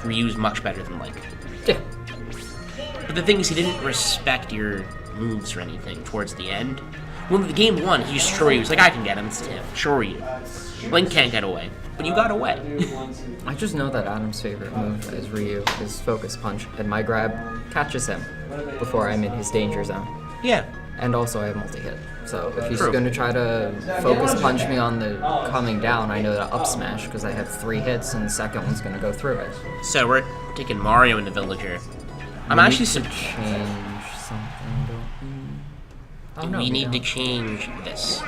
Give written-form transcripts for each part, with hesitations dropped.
Ryu's much better than Link. Yeah. But the thing is, he didn't respect your moves or anything towards the end. When the game won, he just Ryu was like, I can get him, it's him. Ryu. Link can't get away. But you got away. I just know that Adam's favorite move is Ryu, his focus punch, and my grab catches him before I'm in his danger zone. Yeah. And also I have multi-hit. So if he's going to try to focus punch me on the coming down, I know that up smash because I have 3 hits and the second one's going to go through it. So we're taking Mario into Villager. I'm actually change something. Oh, no, we need to change this.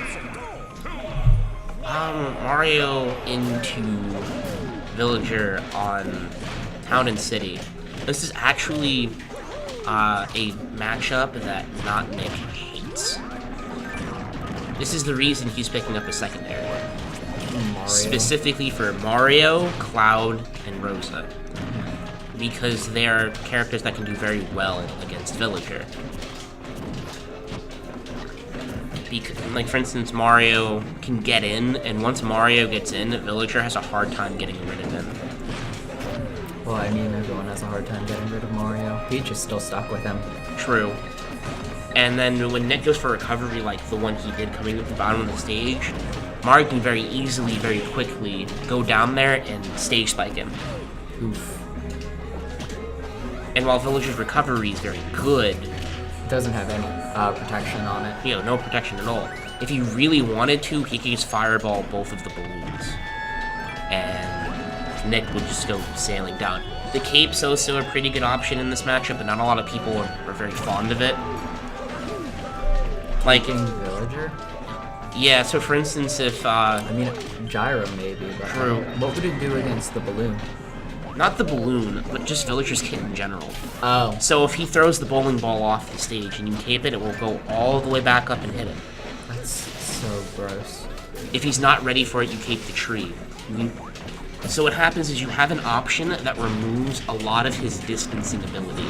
Mario into Villager on Town and City. This is actually a matchup that NotNick hates. This is the reason he's picking up a secondary. Specifically for Mario, Cloud, and Rosa. Because they are characters that can do very well against Villager. Like, for instance, Mario can get in, and once Mario gets in, Villager has a hard time getting rid of him. Well, I mean, everyone has a hard time getting rid of Mario. Peach is still stuck with him. True. And then when Nick goes for recovery, like the one he did coming at the bottom of the stage, Mario can very easily, very quickly go down there and stage spike him. Oof. And while Villager's recovery is very good, doesn't have any protection on it. You know, no protection at all. If he really wanted to, he could just fireball both of the balloons. And Nick would just go sailing down. The cape's also a pretty good option in this matchup, but not a lot of people are very fond of it. Like in Villager? Yeah, so for instance, if I mean, gyro maybe, but true. What would it do against the balloon? Not the balloon, but just Villager's kit in general. Oh. So if he throws the bowling ball off the stage and you cape it, it will go all the way back up and hit him. That's so gross. If he's not ready for it, you cape the tree. So what happens is you have an option that removes a lot of his distancing ability.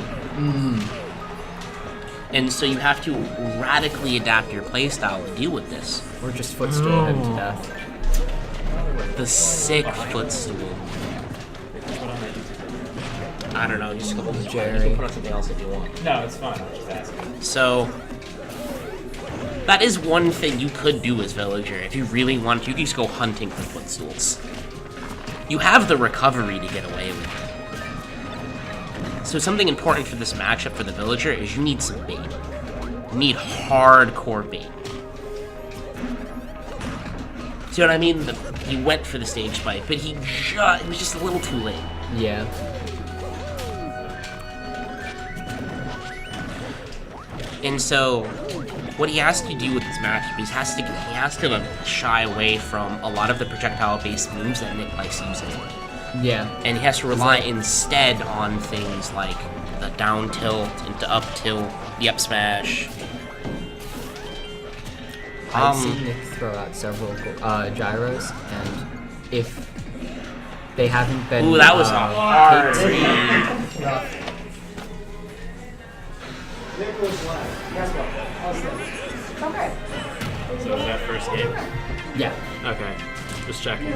And so you have to radically adapt your playstyle to deal with this. Or just footstool him to death. The sick footstool. I don't know, just a couple of Jerry. You can put on something else if you want. No, it's fine. I'm just asking. So, that is one thing you could do as Villager. If you really want to, you can just go hunting for footstools. You have the recovery to get away with it. So something important for this matchup for the Villager is you need some bait. You need hardcore bait. See what I mean? He went for the stage spike, but it was just a little too late. Yeah. And so, what he has to do with this matchup is he has to shy away from a lot of the projectile-based moves that Nick likes using. Yeah. And he has to rely instead on things like the down tilt into up tilt, the up smash. I've seen Nick throw out several gyros, and if they haven't been... Ooh, that was a hard read. Okay. So is that first game? Yeah. Okay. Just checking.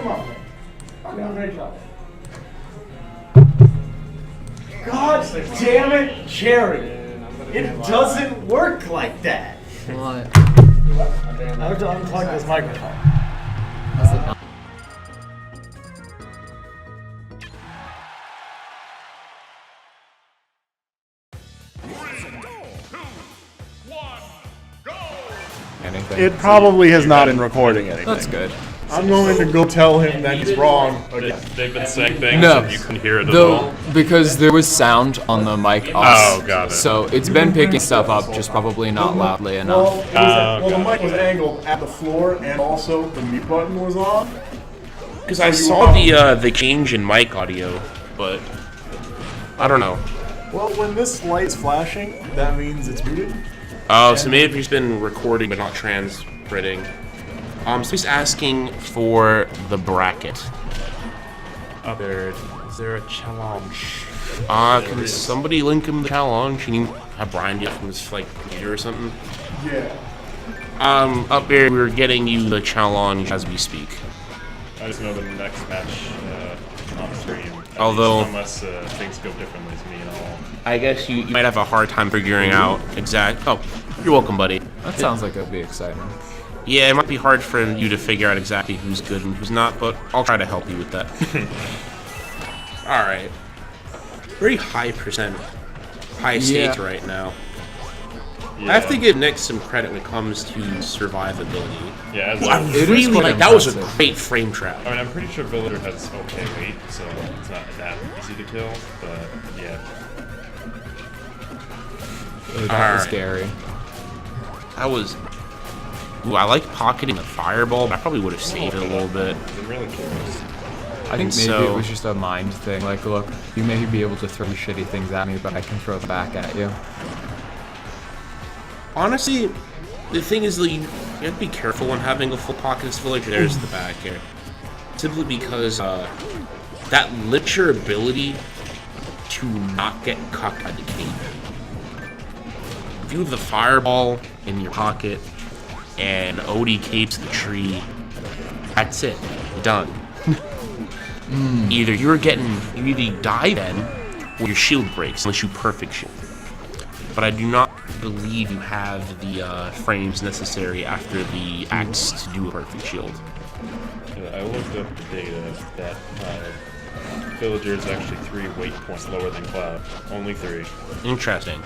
God damn it, Jerry! It doesn't work like that. What? I have to unplug this microphone. Is it not? It probably has not been recording anything. That's good. I'm going to go tell him that he's wrong. They've been saying things No. and you couldn't hear it at all. Because there was sound on the mic off. Oh, got it. So it's been picking stuff up, just probably not loudly enough. Well, the mic was angled at the floor, and also the mute button was on. Because I saw the change in mic audio, but I don't know. Well, when this light's flashing, that means it's muted. Oh, so maybe he's been recording but not transmitting. So he's asking for the bracket. Is there a challenge? Can somebody link him the challenge? Can you have Brian do it from his computer or something? Yeah. Up here we're getting you the challenge as we speak. I just know the next match on the stream Although, unless things go differently to me at all. I guess you might have a hard time figuring out Oh, you're welcome, buddy. That sounds like it'd be exciting. Yeah, it might be hard for you to figure out exactly who's good and who's not, but I'll try to help you with that. Alright. Very high stakes right now. Yeah. I have to give Nick some credit when it comes to survivability. Yeah, as I It is really quite like that was a impressive. great frame trap. I mean, I'm pretty sure Villager has okay weight, so it's not that easy to kill, but yeah. That was Alright. scary. That was... Ooh, I like pocketing the fireball, but I probably would have saved it a little bit. I'm really curious. I think maybe So- it was just a mind thing. Like, look, you may be able to throw shitty things at me, but I can throw them back at you. Honestly, the thing is that you have to be careful when having a full pockets villager. There's the back here. Simply because that limits your ability to not get cucked by the cape. If you have the fireball in your pocket and Oaty capes the tree, that's it. Done. Either you either die then, or your shield breaks unless you perfect shield. But I do not believe you have the frames necessary after the axe to do a perfect shield. I looked up the data that Villager is actually 3 weight points lower than Cloud. Only 3. Interesting.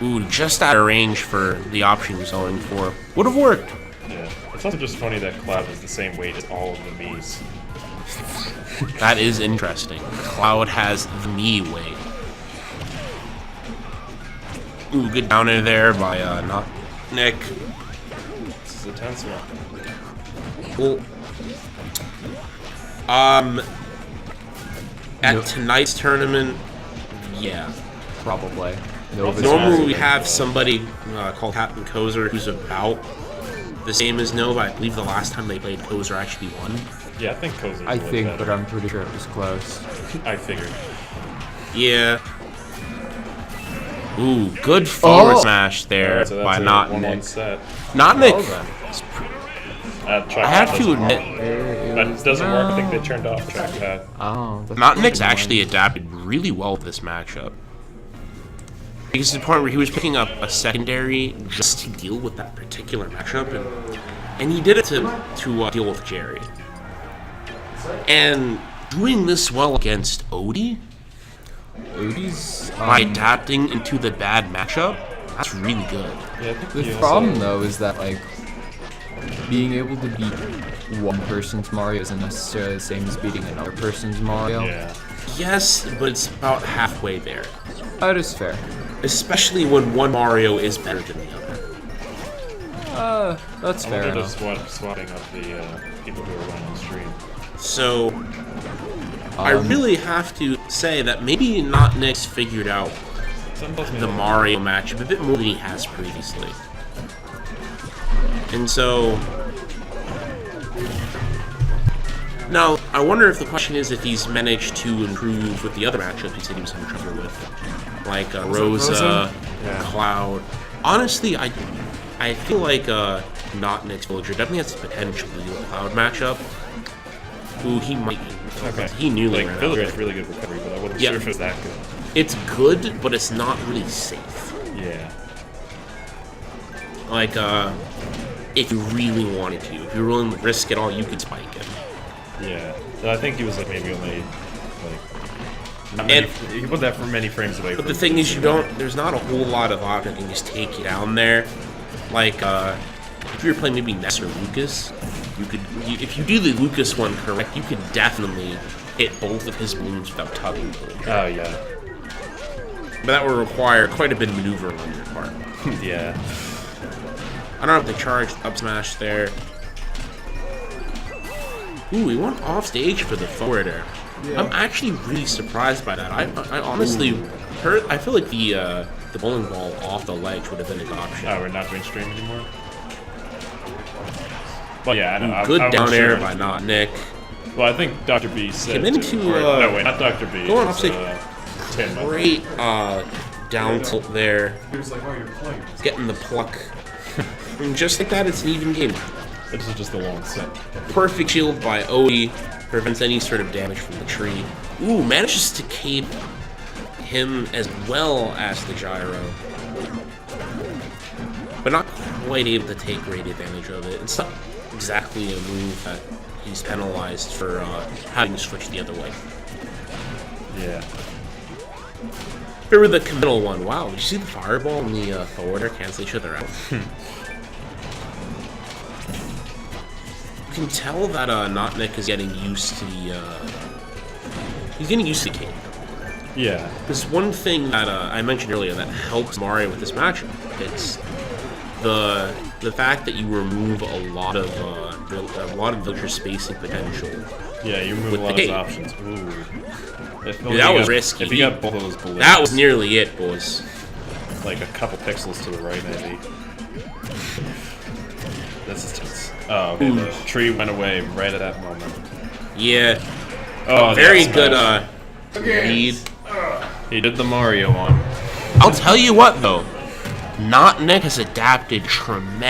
Ooh, just out of range for the option he was going for. Would have worked. Yeah. It's also just funny that Cloud is the same weight as all of the Miis. That is interesting. Cloud has the me weight. Ooh, good downer there by NotNick. This is a tense one. Well, at tonight's tournament, yeah. Probably. Normally we have somebody called Captain Kozer who's about the same as Nova. I believe the last time they played, Kozer actually won. Yeah, I think Kozer's I way think, better. but I'm pretty sure it was close. I figured. Yeah. Ooh, good forward Oh! smash there Alright, so by that's a 1-1 NotNick. set. NotNick, Trackpad I have to doesn't admit, work. That doesn't work. I think they turned off trackpad. Oh, that's NotNick's actually adapted really well to this matchup. Because to the point where he was picking up a secondary just to deal with that particular matchup, and he did it to deal with Jerry. And doing this well against Oaty, Oaty's, by adapting into the bad matchup, that's really good. Yeah, I think the he also- problem though is that like being able to beat one person's Mario isn't necessarily the same as beating another person's Mario. Yeah. Yes, but it's about halfway there. That is fair. Especially when one Mario is better than the other. That's I fair wonder enough. just swapping up the people who are running the stream. So, I really have to say that maybe NotNick's figured out the Mario matchup a bit more than he has previously. And so... Now, I wonder if the question is if he's managed to improve with the other matchup he said he was having trouble with. Like Rosa, Yeah. Cloud. Honestly, I feel like NotNick's Villager definitely has the potential to do a Cloud matchup. Ooh, he might. Okay. He knew Like, like Villager has really good recovery, but I wasn't Yeah. sure if it was that good. It's good, but it's not really safe. Yeah. Like, if you really wanted to, if you're willing to risk it all, you could spike him. Yeah. So I think he was like maybe only like not And- many, he wasn't that for many frames away. But from the thing is, there's not a whole lot of options that can just take you down there. Like, if you were playing maybe Ness or Lucas, if you do the Lucas one correct, you could definitely hit both of his balloons without tugging. Oh yeah. But that would require quite a bit of maneuvering on your part. Yeah. I don't know if they charged up smash there. Ooh, he went off stage for the forwarder. Yeah. I'm actually really surprised by that. I honestly I feel like the bowling ball off the ledge would have been a good option. Oh, we're not doing stream anymore. But yeah, I know. Good I down wasn't air sure. by NotNick. Well, I think Dr. B said. Came into, no, wait, not Dr. B. go on it was, off stage. Tim, I think. Great down tilt there. He was like, oh, you're playing. Getting the pluck. And just like that, it's an even game. This is just a long set. Perfect shield by Oaty. Prevents any sort of damage from the tree. Ooh, manages to cape him as well as the gyro. But not quite able to take great advantage of it. It's not exactly a move that he's penalized for having to switch the other way. Yeah. Here with the committal one. Wow, did you see the fireball and the forwarder cancel each other out? You can tell that NotNick is getting used to the he's getting used to the cape. Yeah. There's one thing that I mentioned earlier that helps Mario with this matchup. It's the fact that you remove a lot of villager spacing potential. Yeah, you remove a lot of options. Ooh. Dude, that was risky. If you got both of those balloons, that was nearly it, boys. Like a couple pixels to the right, maybe. This is tense. Oh, okay. The tree went away right at that moment. Yeah. Oh, very good read. He did the Mario one. I'll tell you what though, NotNick has adapted tremendously